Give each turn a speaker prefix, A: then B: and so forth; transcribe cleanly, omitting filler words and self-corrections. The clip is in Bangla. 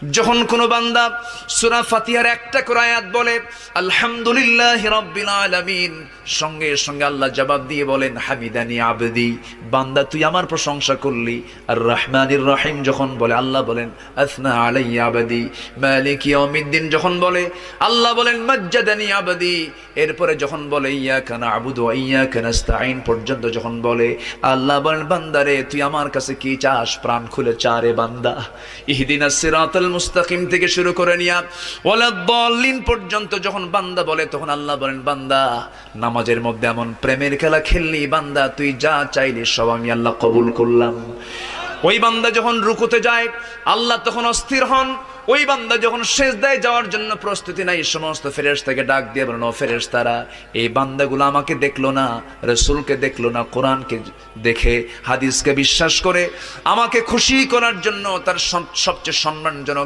A: যখন কোনো বান্দা সূরা ফাতিহার একটা করে আয়াত বলে আলহামদুলিল্লাহি রাব্বিল আলামিন, সঙ্গে সঙ্গে আল্লাহ জবাব দিয়ে বলেন হামিদানি আবদি, বান্দা তুই আমার প্রশংসা করলি। আর রহমানির রহিম যখন বলে আল্লাহ বলেন আসনা আলাইয়া আবদি। মালিক ইয়াউমিদ্দিন যখন বলে আল্লাহ বলেন মাজ্জাদানি আবদি। এরপরে যখন বলে ইয়াকা না'বুদু ওয়া ইয়াকা নাস্তাঈন পর্যন্ত যখন বলে আল্লাহ বলেন বান্দারে তুই আমার কাছে কি চাস, প্রাণ খুলে চারে বান্দা। ইহদিনাস সিরাতাল মুস্তাকিম থেকে শুরু করে নিয়া ওয়ালাদ-দাল্লিন পর্যন্ত যখন বান্দা বলে তখন আল্লাহ বলেন বান্দা নামাজের মধ্যে এমন প্রেমের খেলা খেললি বান্দা, তুই যা চাইলি সব আমি আল্লাহ কবুল করলাম। ওই বান্দা যখন রুকুতে যায় আল্লাহ তখন অস্থির হন। ওই বান্দা যখন সিজদায় যাওয়ার জন্য প্রস্তুতি নাই, সমস্ত ফেরেশতাকে ডাক দিয়ে বলেন ও ফেরেশতারা, এই বান্দাগুলো আমাকে দেখলো না, রাসূলকে দেখলো না, কোরআনকে দেখে হাদিসকে বিশ্বাস করে আমাকে খুশি করার জন্য তার সবচেয়ে সম্মানজনক